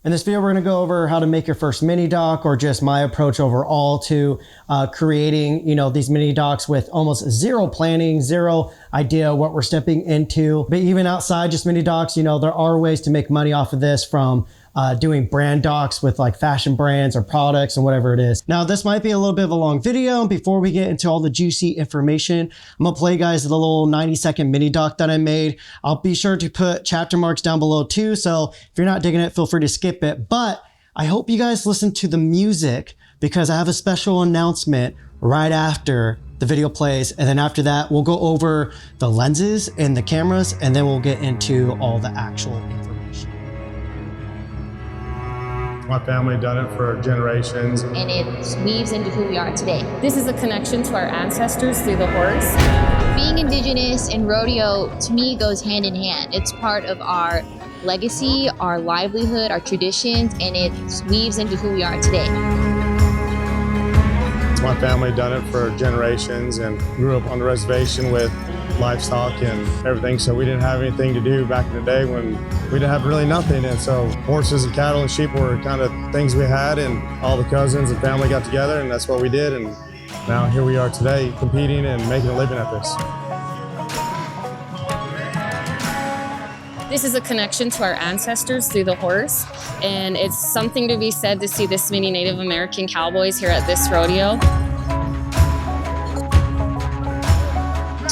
In this video, we're going to go over how to make your first mini doc, or just my approach overall to creating, these mini docs with almost zero planning, zero idea what we're stepping into. But even outside just mini docs, there are ways to make money off of this, from doing brand docs with like fashion brands or products and whatever it is. Now, this might be a little bit of a long video. And before we get into all the juicy information, I'm gonna play you guys the little 90-second mini doc that I made. I'll be sure to put chapter marks down below too. So if you're not digging it, feel free to skip it. But I hope you guys listen to the music, because I have a special announcement right after the video plays. And then after that, we'll go over the lenses and the cameras, and then we'll get into all the actual information. My family done it for generations. And it weaves into who we are today. This is a connection to our ancestors through the horse. Being indigenous and rodeo, to me, goes hand in hand. It's part of our legacy, our livelihood, our traditions, and it weaves into who we are today. My family done it for generations and grew up on the reservation with livestock and everything, so we didn't have anything to do back in the day when we didn't have really nothing. And so horses and cattle and sheep were kind of things we had, and all the cousins and family got together, and that's what we did. And now here we are today, competing and making a living at this. This is a connection to our ancestors through the horse, and it's something to be said to see this many Native American cowboys here at this rodeo.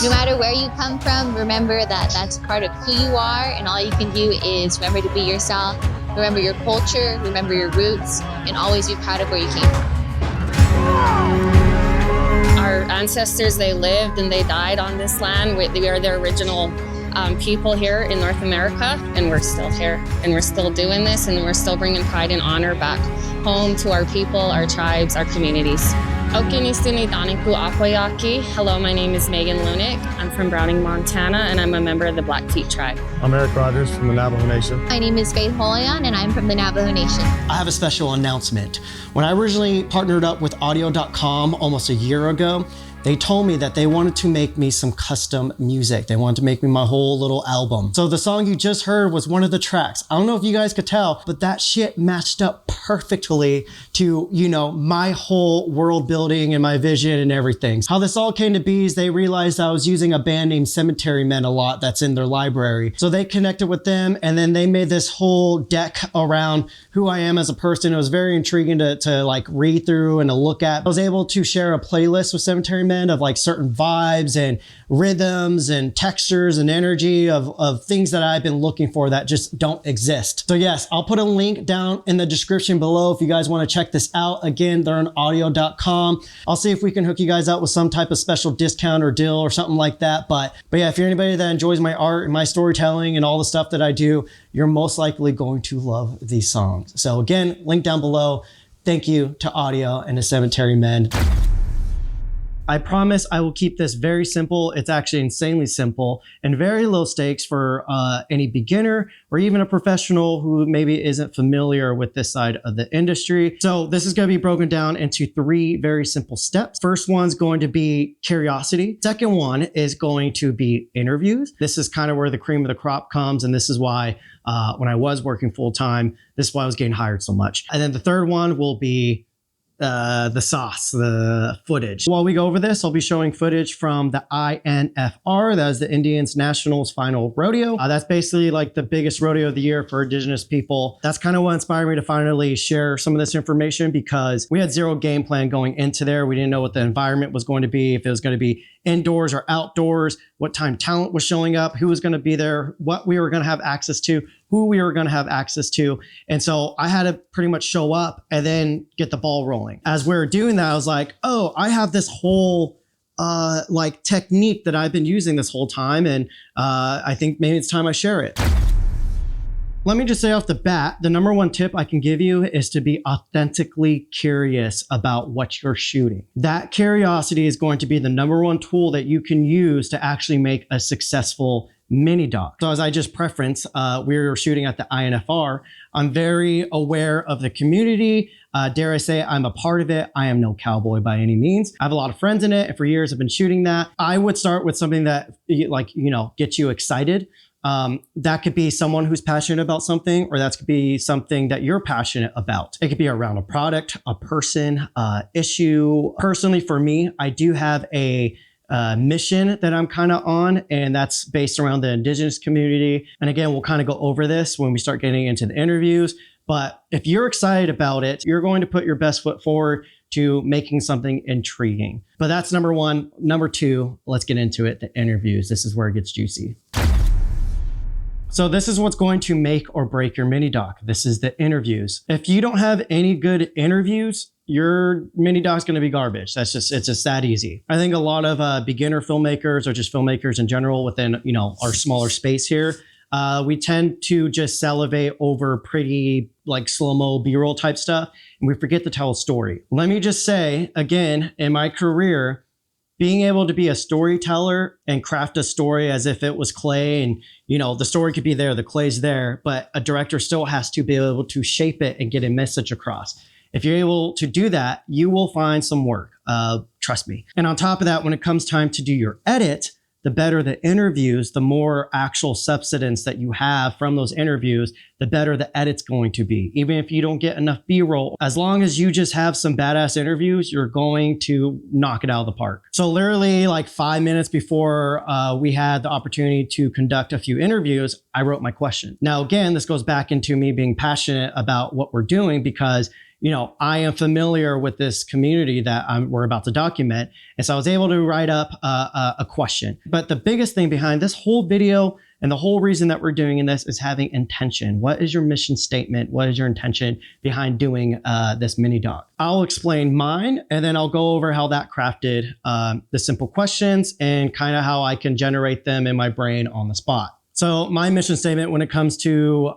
No matter where you come from, remember that that's part of who you are, and all you can do is remember to be yourself, remember your culture, remember your roots, and always be proud of where you came from. Our ancestors, they lived and they died on this land. We are the original people here in North America, and we're still here, and we're still doing this, and we're still bringing pride and honor back home to our people, our tribes, our communities. Hello, my name is Megan Lunick. I'm from Browning, Montana, and I'm a member of the Blackfeet tribe. I'm Eric Rogers from the Navajo Nation. My name is Faith Holion, and I'm from the Navajo Nation. I have a special announcement. When I originally partnered up with Audiio.com almost a year ago, they told me that they wanted to make me some custom music. They wanted to make me my whole little album. So the song you just heard was one of the tracks. I don't know if you guys could tell, but that shit matched up perfectly to, my whole world building and my vision and everything. How this all came to be is they realized I was using a band named Cemetery Men a lot that's in their library. So they connected with them, and then they made this whole deck around who I am as a person. It was very intriguing to like read through and to look at. I was able to share a playlist with Cemetery Men of like certain vibes and rhythms and textures and energy of things that I've been looking for that just don't exist. So yes, I'll put a link down in the description below if you guys want to check this out. Again, they're on Audiio.com. I'll see if we can hook you guys out with some type of special discount or deal or something like that. But yeah, if you're anybody that enjoys my art and my storytelling and all the stuff that I do, you're most likely going to love these songs. So again, link down below. Thank you to Audiio and to Cemetery Men. I promise I will keep this very simple. It's actually insanely simple and very low stakes for any beginner or even a professional who maybe isn't familiar with this side of the industry. So this is going to be broken down into 3 very simple steps. First one's going to be curiosity. Second one is going to be interviews. This is kind of where the cream of the crop comes, and this is why when I was working full time, this is why I was getting hired so much. And then the third one will be the sauce, the footage. While we go over this, I'll be showing footage from the INFR, that is the Indians Nationals Final Rodeo. That's basically like the biggest rodeo of the year for Indigenous people. That's kind of what inspired me to finally share some of this information, because we had zero game plan going into there. We didn't know what the environment was going to be, if it was going to be indoors or outdoors, what time talent was showing up, who was going to be there, what we were going to have access to, who we were going to have access to. And so I had to pretty much show up and then get the ball rolling. As we were doing that, I was like, oh, I have this whole like technique that I've been using this whole time. And I think maybe it's time I share it. Let me just say off the bat, the number one tip I can give you is to be authentically curious about what you're shooting. That curiosity is going to be the number one tool that you can use to actually make a successful mini doc. So as I just preferenced, we were shooting at the INFR. I'm very aware of the community. Dare I say I'm a part of it. I am no cowboy by any means. I have a lot of friends in it, and for years I've been shooting that. I would start with something that gets you excited. That could be someone who's passionate about something, or that could be something that you're passionate about. It could be around a product, a person, issue. Personally, for me, I do have a mission that I'm kind of on, and that's based around the Indigenous community. And again, we'll kind of go over this when we start getting into the interviews. But if you're excited about it, you're going to put your best foot forward to making something intriguing. But that's number one. Number two, let's get into it, the interviews. This is where it gets juicy. So this is what's going to make or break your mini doc. This is the interviews. If you don't have any good interviews, your mini doc's going to be garbage. It's just that easy. I think a lot of beginner filmmakers or just filmmakers in general within, our smaller space here, we tend to just salivate over pretty like slow-mo B-roll type stuff, and we forget to tell a story. Let me just say, again, in my career, being able to be a storyteller and craft a story as if it was clay and, the story could be there, the clay's there, but a director still has to be able to shape it and get a message across. If you're able to do that, you will find some work, trust me. And on top of that, when it comes time to do your edit, the better the interviews, the more actual substance that you have from those interviews, the better the edit's going to be. Even if you don't get enough B-roll, as long as you just have some badass interviews, you're going to knock it out of the park. So literally like 5 minutes before we had the opportunity to conduct a few interviews, I wrote my question. Now, again, this goes back into me being passionate about what we're doing because I am familiar with this community that we're about to document. And so I was able to write up a question. But the biggest thing behind this whole video and the whole reason that we're doing this is having intention. What is your mission statement? What is your intention behind doing this mini doc? I'll explain mine, and then I'll go over how that crafted the simple questions and kind of how I can generate them in my brain on the spot. So my mission statement when it comes to,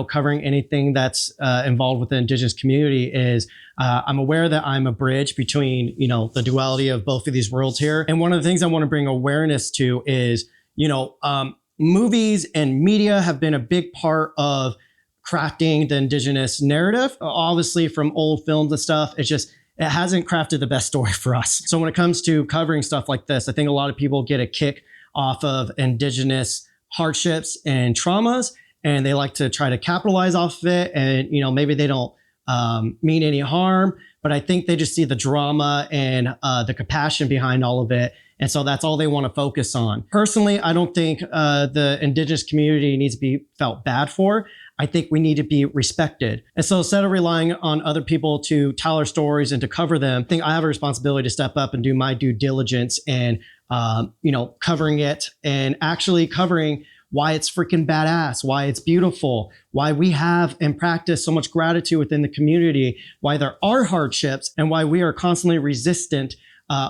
covering anything that's involved with the Indigenous community is I'm aware that I'm a bridge between, the duality of both of these worlds here. And one of the things I want to bring awareness to is, movies and media have been a big part of crafting the Indigenous narrative. Obviously from old films and stuff, it hasn't crafted the best story for us. So when it comes to covering stuff like this, I think a lot of people get a kick off of Indigenous hardships and traumas, and they like to try to capitalize off of it. And, maybe they don't mean any harm, but I think they just see the drama and the compassion behind all of it. And so that's all they want to focus on. Personally, I don't think the Indigenous community needs to be felt bad for. I think we need to be respected. And so instead of relying on other people to tell our stories and to cover them, I think I have a responsibility to step up and do my due diligence and covering it and actually covering why it's freaking badass, why it's beautiful, why we have and practice so much gratitude within the community, why there are hardships, and why we are constantly resistant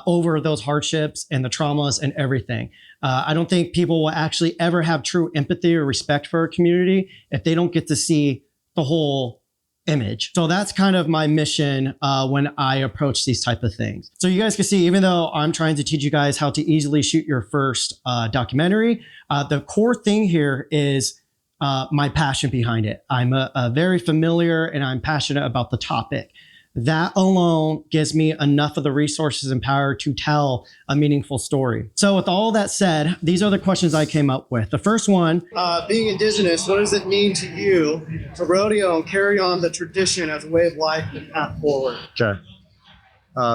over those hardships and the traumas and everything. I don't think people will actually ever have true empathy or respect for our community if they don't get to see the whole image. So that's kind of my mission when I approach these type of things. So you guys can see, even though I'm trying to teach you guys how to easily shoot your first documentary, the core thing here is my passion behind it. I'm a very familiar and I'm passionate about the topic. That alone gives me enough of the resources and power to tell a meaningful story. So with all that said, these are the questions I came up with. The first one, being Indigenous, what does it mean to you to rodeo and carry on the tradition as a way of life and path forward? Okay.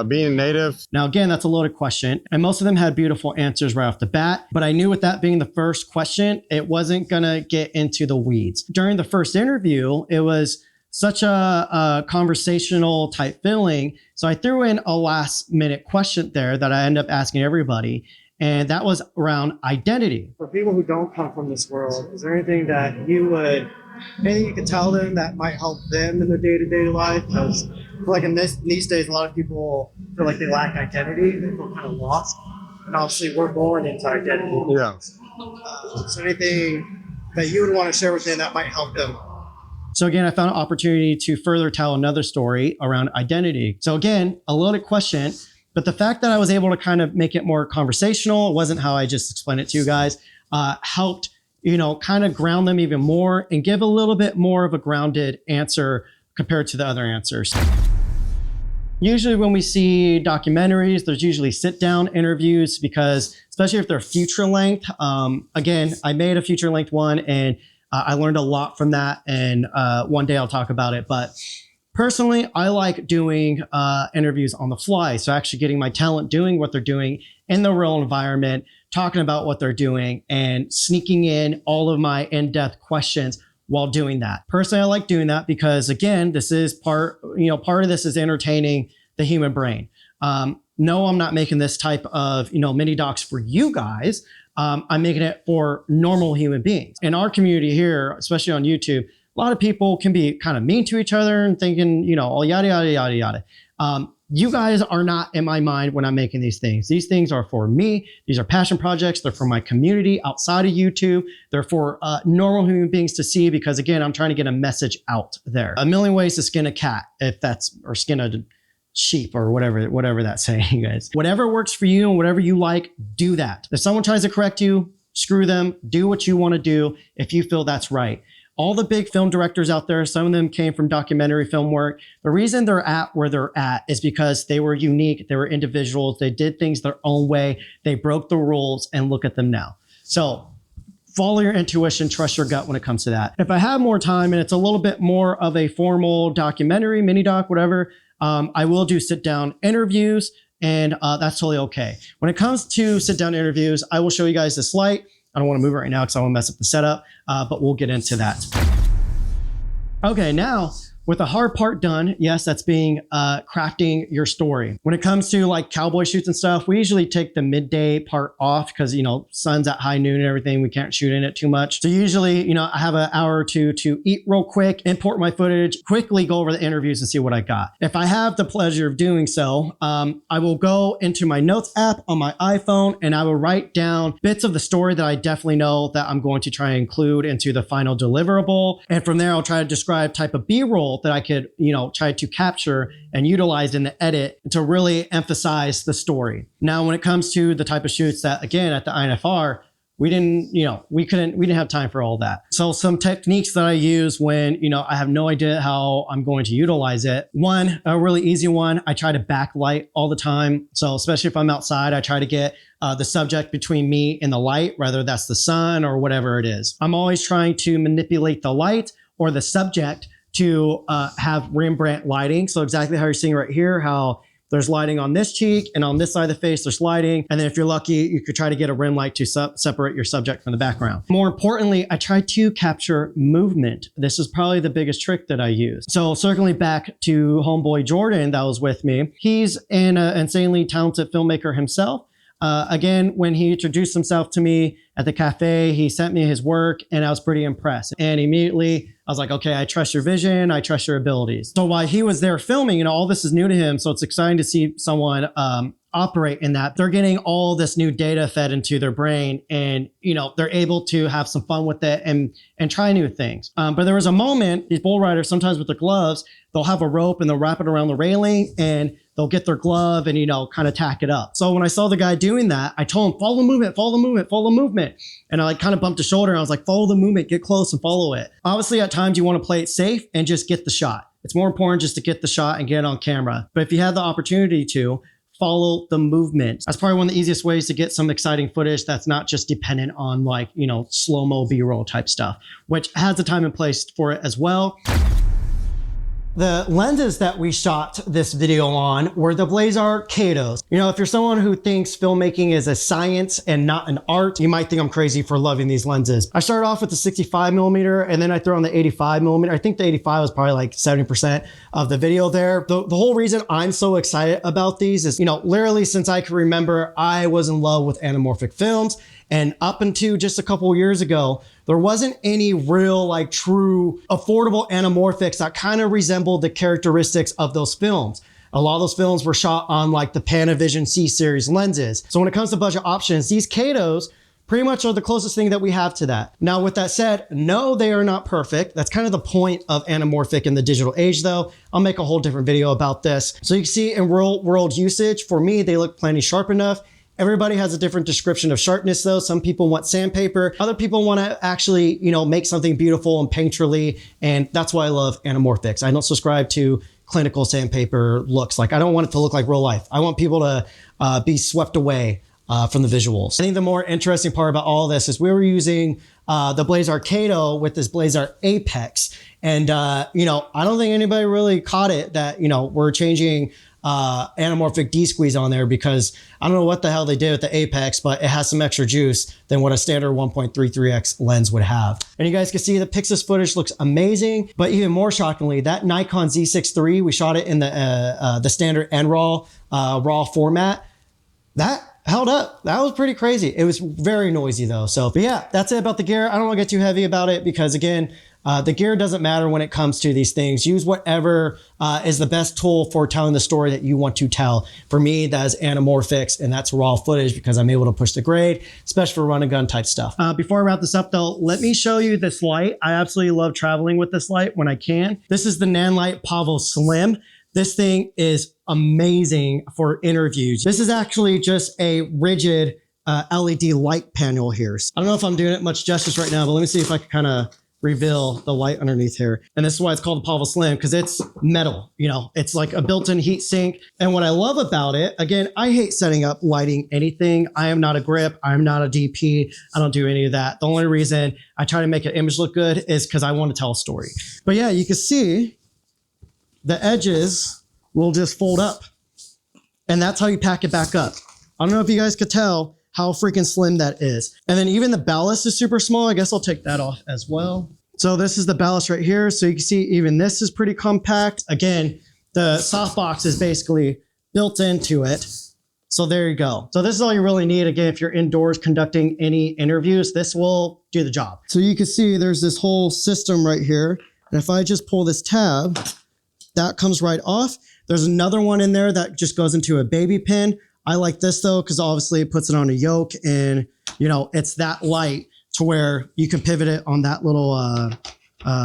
Being Native. Now, again, that's a loaded question, and most of them had beautiful answers right off the bat, but I knew with that being the first question, it wasn't gonna get into the weeds. During the first interview, it was such a conversational type feeling. So I threw in a last minute question there that I ended up asking everybody. And that was around identity. For people who don't come from this world, is there anything that anything you could tell them that might help them in their day-to-day life? Because I feel like in these days, a lot of people feel like they lack identity. They feel kind of lost. And obviously we're born into identity. Yeah. So anything that you would want to share with them that might help them? So again, I found an opportunity to further tell another story around identity. So again, a loaded question, but the fact that I was able to kind of make it more conversational, it wasn't how I just explained it to you guys, helped, kind of ground them even more and give a little bit more of a grounded answer compared to the other answers. Usually when we see documentaries, there's usually sit-down interviews because, especially if they're feature length, again, I made a feature length one and I learned a lot from that, and one day I'll talk about it. But personally, I like doing interviews on the fly. So actually getting my talent doing what they're doing in the real environment, talking about what they're doing, and sneaking in all of my in-depth questions while doing that. Personally, I like doing that because, again, this is part of this is entertaining the human brain. No, I'm not making this type of, mini docs for you guys. I'm making it for normal human beings. In our community here, especially on YouTube, a lot of people can be kind of mean to each other and thinking, all yada, yada, yada, yada. You guys are not in my mind when I'm making these things. These things are for me. These are passion projects. They're for my community outside of YouTube. They're for normal human beings to see because, again, I'm trying to get a message out there. A million ways to skin a cat, or skin a sheep or whatever that saying is. Whatever works for you and whatever you like, do that. If someone tries to correct you, screw them. Do what you want to do if you feel that's right. All the big film directors out there, some of them came from documentary film work. The reason they're at where they're at is because they were unique. They were individuals. They did things their own way. They broke the rules, and look at them now. So follow your intuition, trust your gut when it comes to that. If I have more time and it's a little bit more of a formal documentary, mini doc, whatever, I will do sit down interviews, and that's totally okay. When it comes to sit down interviews, I will show you guys this light. I don't want to move it right now because I want to mess up the setup, but we'll get into that. Okay, now with the hard part done, yes, that's being crafting your story. When it comes to like cowboy shoots and stuff, we usually take the midday part off because, sun's at high noon and everything. We can't shoot in it too much. So usually, I have an hour or two to eat real quick, import my footage, quickly go over the interviews and see what I got. If I have the pleasure of doing so, I will go into my notes app on my iPhone and I will write down bits of the story that I definitely know that I'm going to try and include into the final deliverable. And from there, I'll try to describe type of B-roll that I could, try to capture and utilize in the edit to really emphasize the story. Now, when it comes to the type of shoots that, again, at the INFR, we didn't have time for all that. So some techniques that I use when, I have no idea how I'm going to utilize it. One, a really easy one, I try to backlight all the time. So especially if I'm outside, I try to get the subject between me and the light, whether that's the sun or whatever it is. I'm always trying to manipulate the light or the subject to have Rembrandt lighting. So exactly how you're seeing right here, how there's lighting on this cheek and on this side of the face, there's lighting. And then if you're lucky, you could try to get a rim light to separate your subject from the background. More importantly, I try to capture movement. This is probably the biggest trick that I use. So circling back to homeboy Jordan that was with me, he's an insanely talented filmmaker himself. Again, when he introduced himself to me at the cafe, he sent me his work and I was pretty impressed. And immediately I was like, okay, I trust your vision. I trust your abilities. So while he was there filming, all this is new to him. So it's exciting to see someone operate in that. They're getting all this new data fed into their brain and, they're able to have some fun with it and try new things. But there was a moment, these bull riders, sometimes with their gloves, they'll have a rope and they'll wrap it around the railing and they'll get their glove and, kind of tack it up. So when I saw the guy doing that, I told him, follow the movement, follow the movement, follow the movement. And I kind of bumped his shoulder and I was like, follow the movement, get close and follow it. Obviously at times you want to play it safe and just get the shot. It's more important just to get the shot and get it on camera. But if you have the opportunity to, follow the movement. That's probably one of the easiest ways to get some exciting footage that's not just dependent on slow-mo B-roll type stuff, which has a time and place for it as well. The lenses that we shot this video on were the Blazer Katos. If you're someone who thinks filmmaking is a science and not an art, you might think I'm crazy for loving these lenses. I started off with the 65mm and then I threw on the 85mm. I think the 85 was probably like 70% of the video there. The whole reason I'm so excited about these is, literally since I can remember, I was in love with anamorphic films. And up until just a couple of years ago, there wasn't any real, true, affordable anamorphics that kind of resembled the characteristics of those films. A lot of those films were shot on the Panavision C-series lenses. So when it comes to budget options, these Katos pretty much are the closest thing that we have to that. Now, with that said, no, they are not perfect. That's kind of the point of anamorphic in the digital age, though. I'll make a whole different video about this. So you can see in real world usage, for me, they look plenty sharp enough. Everybody has a different description of sharpness though. Some people want sandpaper. Other people want to actually, make something beautiful and painterly. And that's why I love anamorphics. I don't subscribe to clinical sandpaper looks. Like I don't want it to look like real life. I want people to be swept away from the visuals. I think the more interesting part about all this is we were using the Blazer Kato with this Blazer Apex. And, you know, I don't think anybody really caught it that, you know, we're changing anamorphic D-squeeze on there because I don't know what the hell they did with the Apex, but it has some extra juice than what a standard 1.33x lens would have. And you guys can see the PYXIS footage looks amazing, but even more shockingly, that Nikon Z6III, we shot it in the standard and raw format. That held up. That was pretty crazy. It was very noisy though. So, but yeah, that's it about the gear. I don't want to get too heavy about it because again, the gear doesn't matter when it comes to these things. Use whatever is the best tool for telling the story that you want to tell. For me, that is anamorphics, and that's raw footage because I'm able to push the grade, especially for run and gun type stuff. Before I wrap this up though, let me show you this light. I absolutely love traveling with this light when I can. This is the Nanlite Pavo Slim. This thing is amazing for interviews. This is actually just a rigid LED light panel here. I don't know if I'm doing it much justice right now, but let me see if I can kind of reveal the light underneath here. And this is why it's called the Pavo Slim, because it's metal, you know, it's like a built-in heat sink. And what I love about it, again, I hate setting up lighting anything. I am not a grip. I'm not a DP. I don't do any of that. The only reason I try to make an image look good is because I want to tell a story. But yeah, you can see the edges will just fold up. And that's how you pack it back up. I don't know if you guys could tell how freaking slim that is. And then even the ballast is super small. I guess I'll take that off as well. So this is the ballast right here. So you can see even this is pretty compact. Again, the softbox is basically built into it. So there you go. So this is all you really need. Again, if you're indoors conducting any interviews, this will do the job. So you can see there's this whole system right here. And if I just pull this tab, that comes right off. There's another one in there that just goes into a baby pin. I like this though, because obviously it puts it on a yoke and, you know, it's that light to where you can pivot it on that little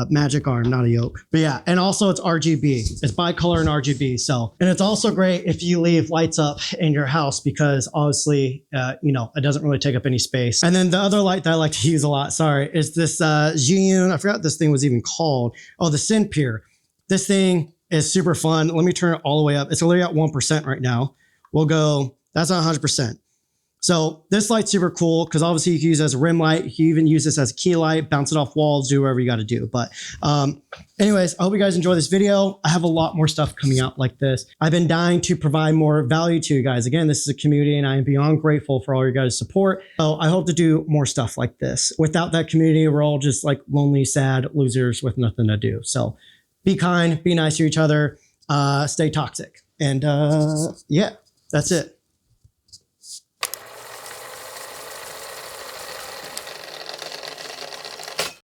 magic arm, not a yoke. But yeah, and also it's RGB. It's bicolor and RGB. So, and it's also great if you leave lights up in your house because obviously, you know, it doesn't really take up any space. And then the other light that I like to use a lot, sorry, is this Zhiyun. I forgot what this thing was even called. Oh, the Synpier. This thing is super fun. Let me turn it all the way up. It's only at 1% right now. We'll go, that's not 100%. So this light's super cool because obviously you can use it as a rim light. You can even use this as a key light, bounce it off walls, do whatever you got to do. But anyways, I hope you guys enjoy this video. I have a lot more stuff coming out like this. I've been dying to provide more value to you guys. Again, this is a community and I am beyond grateful for all your guys' support. So I hope to do more stuff like this. Without that community, we're all just like lonely, sad losers with nothing to do. So be kind, be nice to each other, stay toxic. And yeah. That's it.